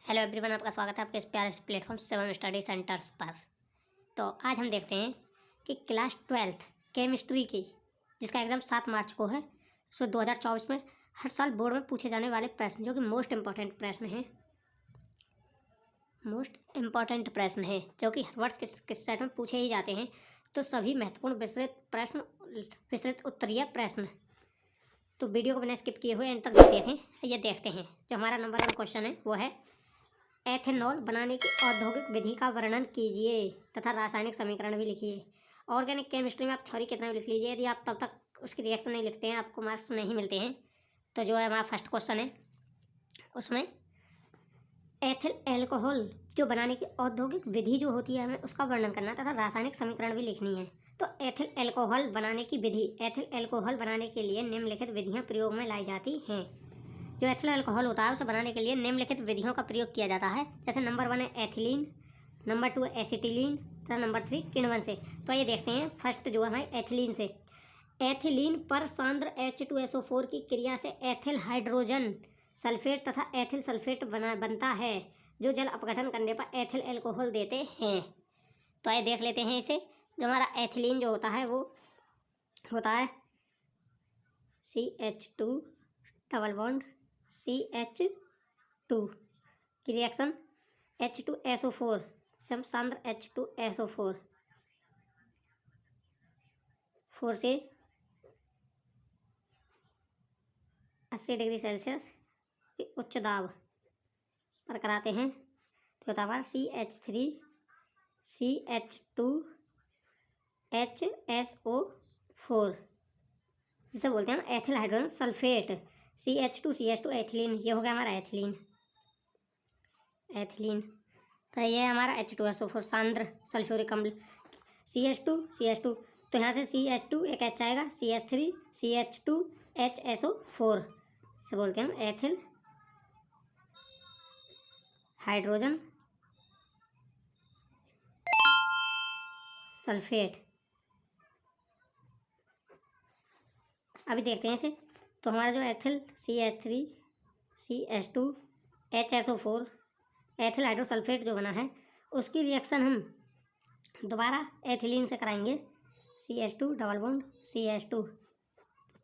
Hello everyone, आपका स्वागत है आपके इस प्यारे से प्लेटफॉर्म सेवन स्टडी सेंटर्स पर। तो आज हम देखते हैं कि क्लास 12th केमिस्ट्री की जिसका एग्ज़ाम 7 मार्च को है, उसमें 2024 में हर साल बोर्ड में पूछे जाने वाले प्रश्न जो कि मोस्ट इम्पॉर्टेंट प्रश्न हैं, जो कि हर वर्ष किस सेट में पूछे ही जाते हैं। तो सभी महत्वपूर्ण विस्तृत उत्तरीय प्रश्न, तो वीडियो को बिना स्किप किए हुए एंड तक देखें। ये देखते हैं, जो हमारा नंबर 1 क्वेश्चन है वो है एथेनॉल बनाने की औद्योगिक विधि का वर्णन कीजिए तथा रासायनिक समीकरण भी लिखिए। ऑर्गेनिक केमिस्ट्री में आप थ्योरी कितना भी लिख लीजिए, यदि आप तब तक उसकी रिएक्शन नहीं लिखते हैं आपको मार्क्स नहीं मिलते हैं। तो जो है हमारा फर्स्ट क्वेश्चन है, उसमें एथिल एल्कोहल जो बनाने की औद्योगिक विधि जो होती है हमें उसका वर्णन करना तथा रासायनिक समीकरण भी लिखनी है। तो एथिल एल्कोहल बनाने की विधि, एथिल एल्कोहल बनाने के लिए निम्नलिखित विधियाँ प्रयोग में लाई जाती हैं। जो एथिल अल्कोहल होता है उसे बनाने के लिए निम्नलिखित विधियों का प्रयोग किया जाता है। जैसे नंबर 1 है एथिलीन, नंबर 2 है एसिटिलीन तथा नंबर 3 किण्वन से। तो ये देखते हैं, फर्स्ट जो है एथिलीन से। एथिलीन पर सांद्र H2SO4 की क्रिया से एथिल हाइड्रोजन सल्फेट तथा एथिल सल्फेट बनता है, जो जल अपघटन करने पर एथिल एल्कोहल देते हैं। तो ये देख लेते हैं इसे। जो हमारा एथिलीन जो होता है वो होता है CH2 डबल बॉन्ड CH2 की रिएक्शन H2SO4 से हम सांद्र H2SO4 से 80 डिग्री सेल्सियस की उच्च दाब पर कराते हैं। तो होता है CH3 CH2 HSO4, जिसे बोलते हैं हम ethyl hydrogen sulphate. CH2 ethylene, ये हो गया हमारा एथिलीन। तो ये है हमारा H2SO4 सांद्र सल्फ्यूरिक अम्ल। CH2 तो यहाँ से CH2 एक H आएगा, CH3 CH2 HSO4 से बोलते हैं हम एथिल हाइड्रोजन सल्फेट। अभी देखते हैं इसे। तो हमारा जो ethyl CH3 CH2 HSO4 ethyl हाइड्रोसल्फेट जो बना है उसकी रिएक्शन हम दोबारा एथिलीन से कराएंगे, CH2 डबल बॉन्ड CH2।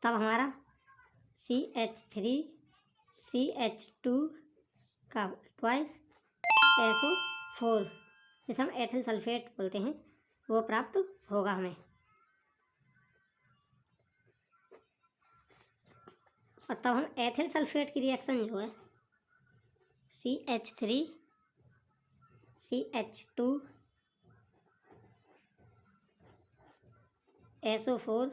तब हमारा CH3 CH2 का ट्वाइस SO4, जिसे हम एथिल सल्फेट बोलते हैं, वो प्राप्त होगा हमें। और तब हम एथिल सल्फेट की रिएक्शन जो है CH3 CH2 SO4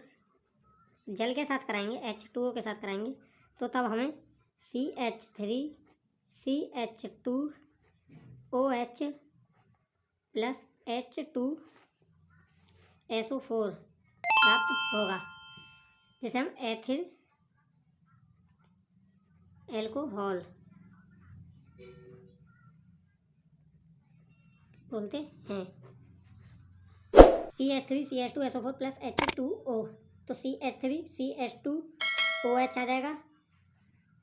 जल के साथ कराएंगे, H2O के साथ कराएंगे। तो तब हमें CH3 CH2 OH plus H2SO4 प्राप्त होगा, जिसे हम एथिल एल्कोहल बोलते हैं। CH3 CH2SO4 प्लस H2O, तो CH3 CH2OH आ जाएगा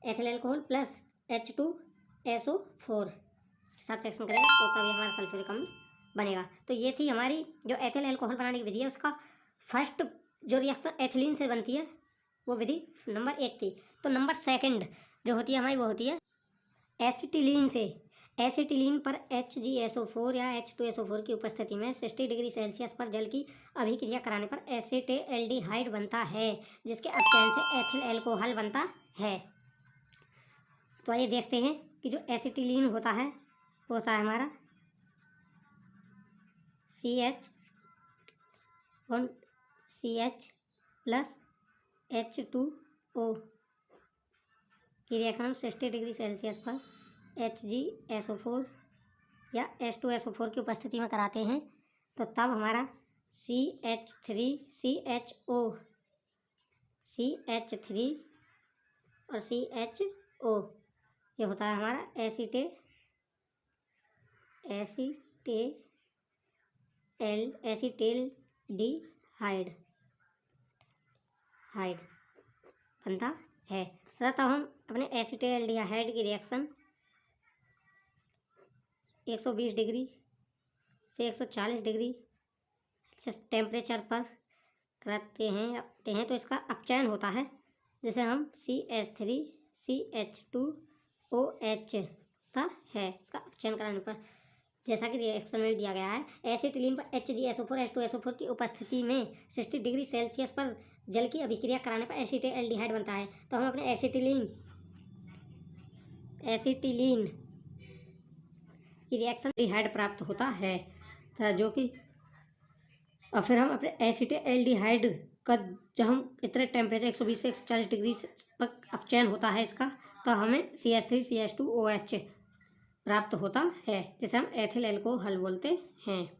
एथिल एल्कोहल प्लस H2SO4 के साथ रिएक्शन करेगा, तो तभी हमारा सल्फ्यूरिक अम्ल बनेगा। तो ये थी हमारी जो एथिल एल्कोहल बनाने की विधि है, उसका फर्स्ट जो रिएक्शन एथिलीन से बनती है वो विधि नंबर 1 थी। तो नंबर 2 जो होती है हमारी वो होती है एसिटिलीन से। एसिटिलीन पर HgSO4 या H2SO4 की उपस्थिति में 60 डिग्री सेल्सियस पर जल की अभिक्रिया कराने पर एसिटेल्डिहाइड बनता है, जिसके अपचयन से एथिल एल्कोहल बनता है। तो आइए देखते हैं कि जो एसिटिलीन होता है वो होता है हमारा CH प्लस H2O की रिएक्शन 60 डिग्री सेल्सियस पर HgSO4 या H2SO4 की उपस्थिति में कराते हैं। तो तब हमारा CH3 और CHO ये होता है हमारा एसिटेल्डिहाइड बनता है। तब हम अपने एसिटेल्डिहाइड की रिएक्शन 120 डिग्री से 140 डिग्री टेम्परेचर पर करते हैं तो इसका अपचयन होता है, जिसे हम CH3CH2OH होता है। इसका अपचयन कराने पर जैसा कि रिएक्शन में दिया गया है, एसिटिलीन पर HgSO4 H2SO4 की उपस्थिति में 60 डिग्री सेल्सियस पर जल की अभिक्रिया कराने पर एसिटाल्डिहाइड बनता है। तो हम अपने एसिटिलीन की रिएक्शन एल्डिहाइड प्राप्त होता है, जो कि और फिर हम अपने एसिटाल्डिहाइड का जब हम इतने टेम्परेचर 120 से 140 डिग्री पर अपचयन होता है इसका, तो हमें CH3CH2OH प्राप्त होता है, जिसे हम एथिल एल्कोहल बोलते हैं।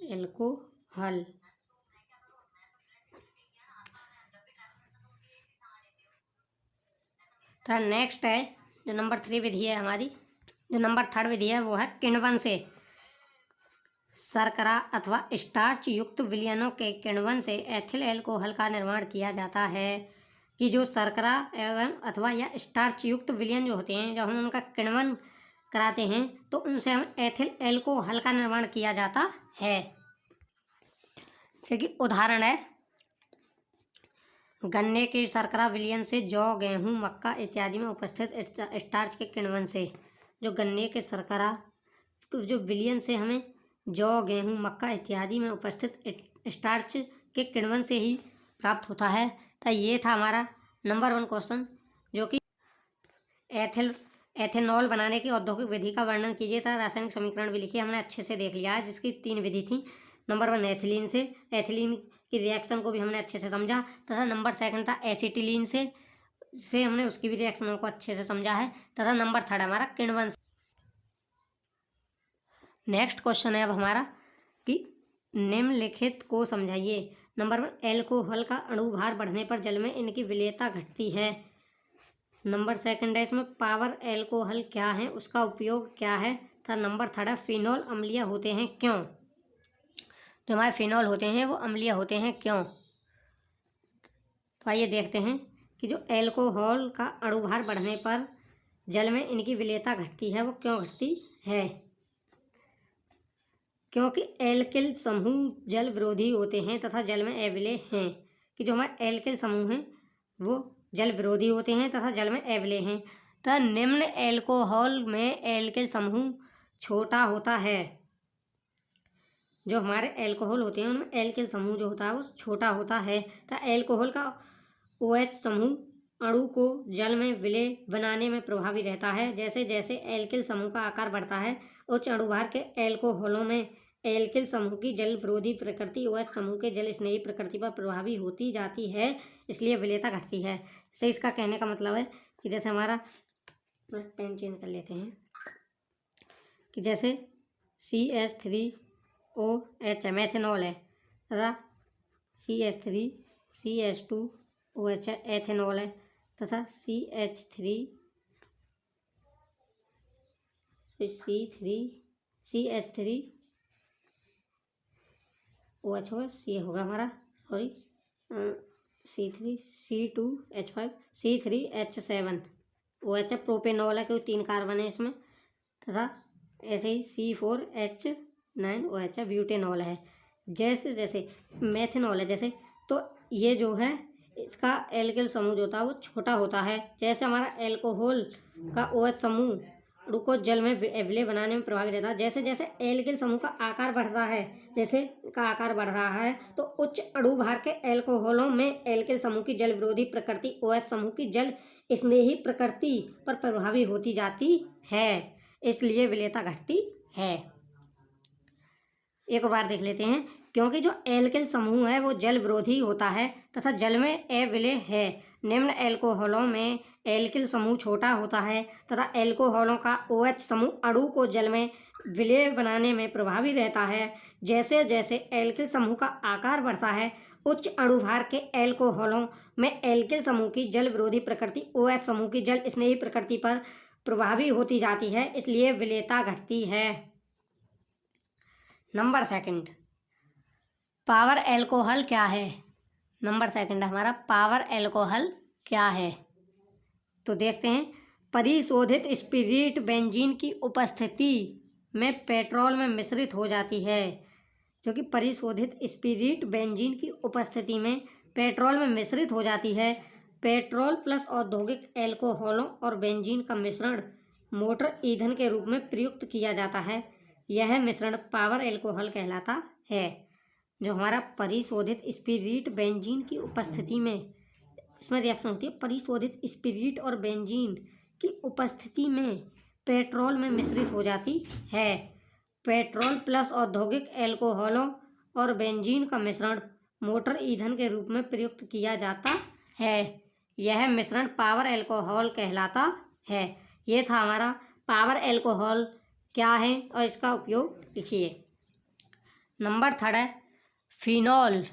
एल्कोहल तो नेक्स्ट है जो नंबर 3 विधि है हमारी, जो नंबर 3 विधि है वो है किण्वन से शर्करा अथवा स्टार्च युक्त विलयनों के किण्वन से एथिल एल्कोहल का निर्माण किया जाता है। कि जो शर्करा एवं अथवा या स्टार्च युक्त विलयन जो होते हैं, जब हम उनका किण्वन कराते हैं तो उनसे हम एथिल एल्कोहल का निर्माण किया जाता है। जैसे कि उदाहरण है, गन्ने के शर्करा विलयन से जौ, गेहूँ, मक्का इत्यादि में उपस्थित स्टार्च के किण्वन से, जो गन्ने के शर्करा जो विलयन से हमें जौ, गेहूँ, मक्का इत्यादि में उपस्थित स्टार्च के किण्वन से ही प्राप्त होता है। तो ये था हमारा नंबर 1 क्वेश्चन, जो कि एथेनॉल बनाने की औद्योगिक विधि का वर्णन कीजिए तथा रासायनिक समीकरण भी लिखिए। हमने अच्छे से देख लिया है, जिसकी 3 विधि थी। नंबर 1 एथिलीन की रिएक्शन को भी हमने अच्छे से समझा, तथा नंबर 2 था एसिटिलीन से हमने उसकी भी रिएक्शनों को अच्छे से समझा है, तथा नंबर 3 हमारा किण्वन। नेक्स्ट क्वेश्चन है अब हमारा कि निम्नलिखित को समझाइए। नंबर 1 एल्कोहल का अणुभार बढ़ने पर जल में इनकी विलेयता घटती है। नंबर 2 है इसमें पावर एल्कोहल क्या है, उसका उपयोग क्या है, तथा नंबर 3 फिनॉल अम्लीय होते हैं क्यों। जो हमारे फिनॉल होते हैं वो अम्लीय होते हैं क्यों। तो आइए देखते हैं कि जो एल्कोहल का अणुभार बढ़ने पर जल में इनकी विलेयता घटती है, वो क्यों घटती है। क्योंकि एल्किल समूह जल विरोधी होते हैं तथा जल में अविलेय हैं। कि जो हमारे एल्किल समूह हैं वो जल विरोधी होते हैं तथा जल में अविलेय हैं। तथा निम्न एल्कोहल में एल्किल समूह छोटा होता है। जो हमारे एल्कोहल होते हैं उनमें एल्किल समूह जो होता है वो छोटा होता है। तथा एल्कोहल का OH समूह अणु को जल में विलेय बनाने में प्रभावी रहता है। जैसे जैसे एल्किल समूह का आकार बढ़ता है, उच्च अणुभार के एल्कोहलों में एल्किल समूह की जल विरोधी प्रकृति OH समूह के जल स्नेही प्रकृति पर प्रभावी होती जाती है, इसलिए विलेयता घटती है। से इसका कहने का मतलब है कि जैसे हमारा पेन चेंज कर लेते हैं, कि जैसे CH3OH मेथेनॉल है तथा CH3CH2OH एथेनॉल है तथा CH3OH ये होगा हमारा C3C2H5 C3H7OH प्रोपेनॉल है, क्योंकि 3 कार्बन है इसमें, तथा ऐसे ही C4H9OH ब्यूटेनॉल है। जैसे जैसे मेथेनॉल है जैसे, तो ये जो है इसका एल्किल समूह जो होता है वो छोटा होता है। जैसे हमारा एल्कोहल का OH समूह अणु को जल में विलेय बनाने में प्रभावी रहता है। जैसे जैसे एल्किल समूह का आकार बढ़ रहा है, जैसे का आकार बढ़ रहा है, तो उच्च अणुभार के एल्कोहलों में एल्किल समूह की जल विरोधी प्रकृति OH समूह की जल स्नेही प्रकृति पर प्रभावी होती जाती है, इसलिए विलेयता घटती है। एक बार देख लेते हैं। क्योंकि जो एल्किल समूह है वो जल विरोधी होता है तथा जल में अविलेय है। निम्न एल्कोहलों में एल्किल समूह छोटा होता है तथा एल्कोहलों का OH समूह अणु को जल में विलेय बनाने में प्रभावी रहता है। जैसे जैसे एल्किल समूह का आकार बढ़ता है, उच्च अणुभार के एल्कोहलों में एल्किल समूह की जल विरोधी प्रकृति OH समूह की जल स्नेही प्रकृति पर प्रभावी होती जाती है, इसलिए विलेयता घटती है। नंबर 2 पावर एल्कोहल क्या है। नंबर 2 हमारा पावर एल्कोहल क्या है, तो देखते हैं। परिशोधित स्पिरिट बेंजीन की उपस्थिति में पेट्रोल में मिश्रित हो जाती है। जो कि परिशोधित स्पिरिट बेंजीन की उपस्थिति में पेट्रोल में मिश्रित हो जाती है। पेट्रोल प्लस औद्योगिक एल्कोहलों और बेंजीन का मिश्रण मोटर ईंधन के रूप में प्रयुक्त किया जाता है। यह मिश्रण पावर एल्कोहल कहलाता है। जो हमारा परिशोधित स्पिरिट बेंजीन की उपस्थिति में, इसमें रिएक्शन होती है परिशोधित स्पिरिट और बेंजीन की उपस्थिति में पेट्रोल में मिश्रित हो जाती है। पेट्रोल प्लस औद्योगिक एल्कोहलों और बेंजीन का मिश्रण मोटर ईंधन के रूप में प्रयुक्त किया जाता है। यह मिश्रण पावर एल्कोहल कहलाता है। ये था हमारा पावर एल्कोहल क्या है और इसका उपयोग लिखिए। नंबर 3 है फिनॉल।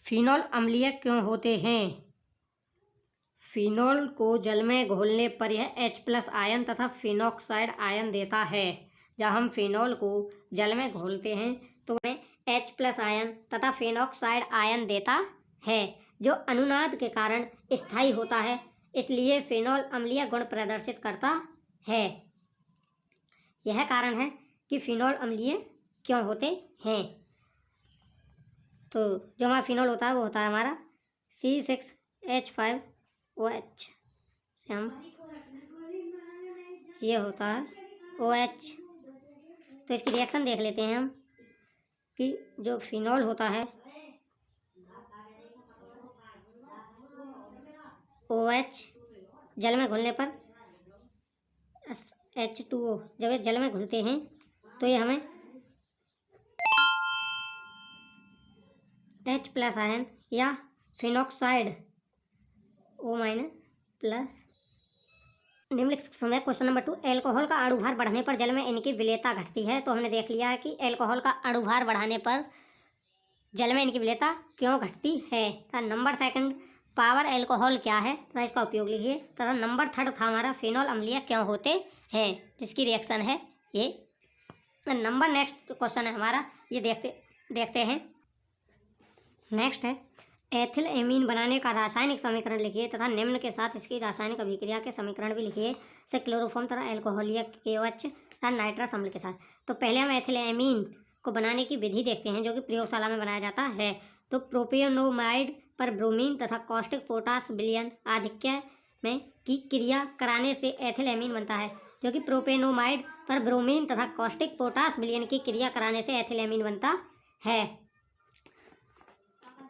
फिनॉल अम्लीय क्यों होते हैं? फिनॉल को जल में घोलने पर यह H+ आयन तथा फिनॉक्साइड आयन देता है। जब हम फिनॉल को जल में घोलते हैं तो हमें H+ आयन तथा फिनॉक्साइड आयन देता है, जो अनुनाद के कारण स्थायी होता है। इसलिए फिनॉल अम्लीय गुण प्रदर्शित करता है। यह कारण है कि फिनॉल अम्लीय क्यों होते हैं। तो जो हमारा फिनॉल होता है वो होता है हमारा C6H5OH से हम ये होता है OH। तो इसकी रिएक्शन देख लेते हैं हम कि जो फिनॉल होता है OH जल में घुलने पर H2O, जब ये जल में घुलते हैं तो ये हमें H+ आयन या फिनॉक्साइड O- प्लस। निम्नलिखित समय क्वेश्चन नंबर 2, एल्कोहल का अणुभार बढ़ने पर जल में इनकी विलेयता घटती है। तो हमने देख लिया है कि एल्कोहल का अणुभार बढ़ाने पर जल में इनकी विलेयता क्यों घटती है। तथा नंबर 2 पावर एल्कोहल क्या है तथा इसका उपयोग लिखिए। तथा नंबर 3 था हमारा फिनॉल अम्लीय क्यों होते हैं, जिसकी रिएक्शन है ये। नंबर नेक्स्ट क्वेश्चन है हमारा, ये देखते हैं। नेक्स्ट है एथिल एमीन बनाने का रासायनिक समीकरण लिखिए तथा निम्न के साथ इसकी रासायनिक अभिक्रिया के समीकरण भी लिखिए। से क्लोरोफॉर्म तथा एल्कोहलिक KOH तथा नाइट्रस अम्ल के साथ। तो पहले हम एथिल एमीन को बनाने की विधि देखते हैं, जो कि प्रयोगशाला में बनाया जाता है। तो प्रोपेनोमाइड पर ब्रोमीन तथा कॉस्टिक पोटास विलयन आधिक्य में की क्रिया कराने से एथिल एमीन बनता है। जो कि प्रोपेनोमाइड पर ब्रोमीन तथा कॉस्टिक पोटास विलयन की क्रिया कराने से एथिल एमीन बनता है।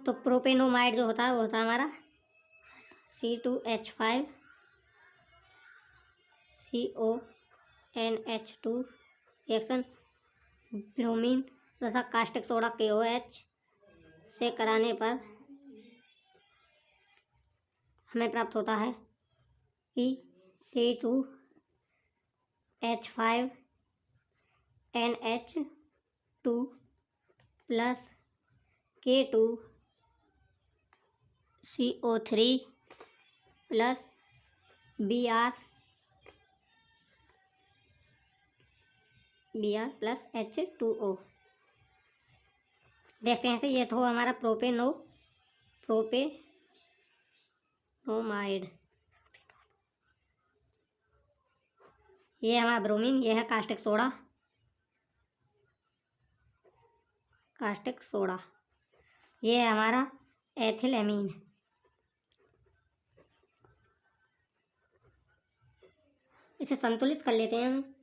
तो प्रोपेनोमाइड जो होता है वो होता है हमारा C2H5CONH2 रिएक्शन ब्रोमीन तथा कास्टिक सोडा KOH से कराने पर हमें प्राप्त होता है कि C2H5NH2 plus K2CO3 plus Br plus H2O। देखते हैं से ये तो हमारा प्रोपेनोमाइड, ये हमारा ब्रोमीन, ये है कास्टिक सोडा, ये है हमारा एथिल एमीन। इसे संतुलित कर लेते हैं हम।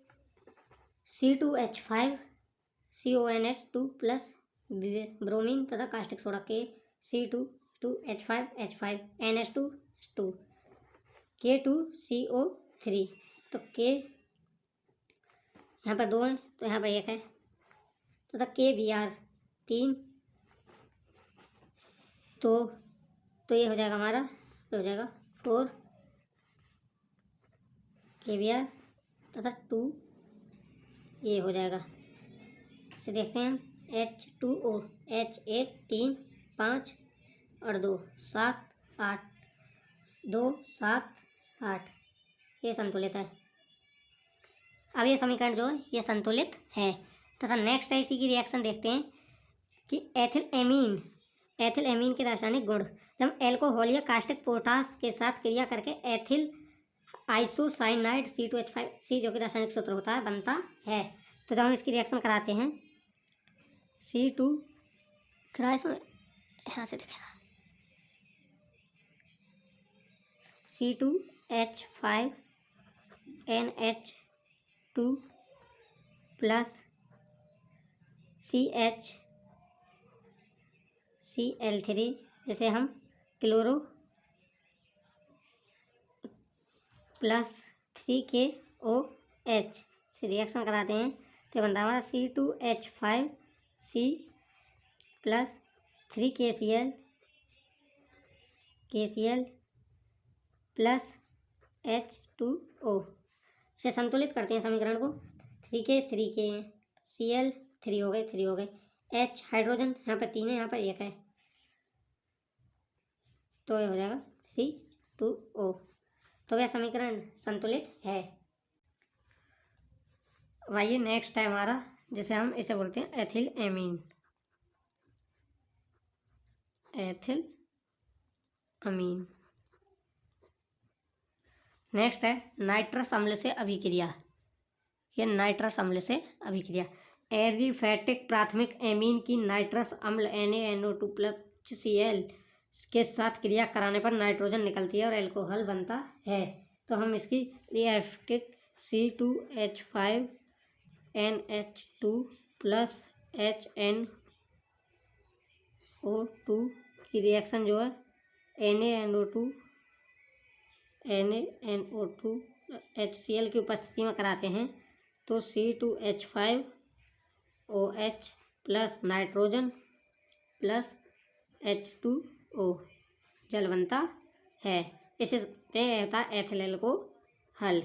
C2H5CONH2 प्लस ब्रोमीन तथा कास्टिक सोडा के C2H5NH2 K2CO3। तो K यहाँ पर 2 है तो यहाँ पर 1 है तथा KBr 3। तो ये हो जाएगा हमारा, तो हो जाएगा 4 KBr तथा 2 ये हो जाएगा। इसे देखते हैं H2O, H1 3 5 और 2 7 8, 2 7 8, ये संतुलित है। अब ये समीकरण जो है ये संतुलित है। तथा नेक्स्ट है इसी की रिएक्शन देखते हैं कि एथिल एमीन के रासायनिक गुण। जब एल्कोहल या कास्टिक पोटास के साथ क्रिया करके एथिल आइसोसाइनाइड C2H5 जो कि रासायनिक सूत्र होता है बनता है। तो जब हम इसकी रिएक्शन कराते हैं C2 इसमें यहाँ से दिखेगा C2H5NH2 प्लस CHCl3 जिसे हम क्लोरो प्लस 3KOH से रिएक्शन कराते हैं तो बनता है हमारा C2H5C plus 3KCl plus H2O। इसे संतुलित करते हैं समीकरण को। 3K Cl 3 हो गए H हाइड्रोजन यहाँ पर 3 है, यहाँ पर 1 है, तो ये हो जाएगा 3,2O। तो यह समीकरण संतुलित है। आइए नेक्स्ट है हमारा, जिसे हम इसे बोलते हैं एथिल अमीन। नेक्स्ट है नाइट्रस अम्ल से अभिक्रिया। यह नाइट्रस अम्ल से अभिक्रिया एरिफेटिक प्राथमिक एमीन की नाइट्रस अम्ल NaNO2 प्लस Cl के साथ क्रिया कराने पर नाइट्रोजन निकलती है और अल्कोहल बनता है। तो हम इसकी रिएक्टिक C2H5NH2 प्लस HNO2 की रिएक्शन जो है NaNO2 HCl की उपस्थिति में कराते हैं तो C2H5OH plus nitrogen plus H2O जल बनता है। इससे होता है एथिल अल्कोहल।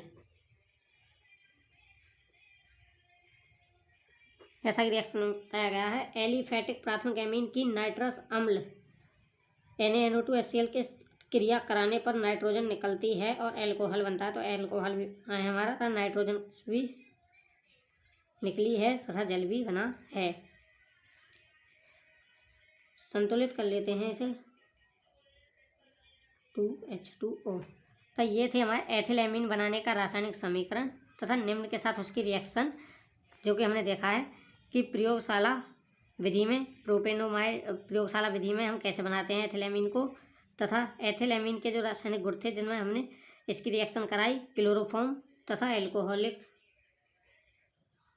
ऐसा ही रिएक्शन बताया गया है। एलिफेटिक प्राथमिक एमीन की नाइट्रस अम्ल NaNO2 HCl के क्रिया कराने पर नाइट्रोजन निकलती है और अल्कोहल बनता है। तो अल्कोहल भी हमारा था, नाइट्रोजन भी निकली है तथा जल भी बना है। संतुलित कर लेते हैं इसे 2H2O। तो ये थे हमारे एथिल एमीन बनाने का रासायनिक समीकरण तथा निम्न के साथ उसकी रिएक्शन, जो कि हमने देखा है कि प्रयोगशाला विधि में हम कैसे बनाते हैं एथिल एमीन को, तथा एथिल एमीन के जो रासायनिक गुण थे जिनमें हमने इसकी रिएक्शन कराई क्लोरोफॉर्म तथा एल्कोहलिक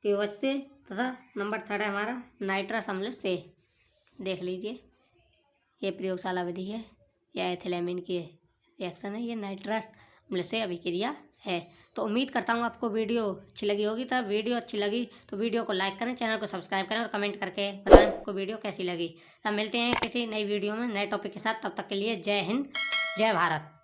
की वजह से, तथा नंबर 3 है हमारा नाइट्रस अम्ल से। देख लीजिए ये प्रयोगशाला विधि है, यह एथिल एमीन की रिएक्शन है, ये नाइट्रस अम्ल से अभिक्रिया है। तो उम्मीद करता हूँ आपको वीडियो अच्छी लगी होगी। तो वीडियो अच्छी लगी तो वीडियो को लाइक करें, चैनल को सब्सक्राइब करें और कमेंट करके बताएं आपको वीडियो कैसी लगी। अब मिलते हैं किसी नई वीडियो में नए टॉपिक के साथ। तब तक के लिए जय हिंद, जय भारत।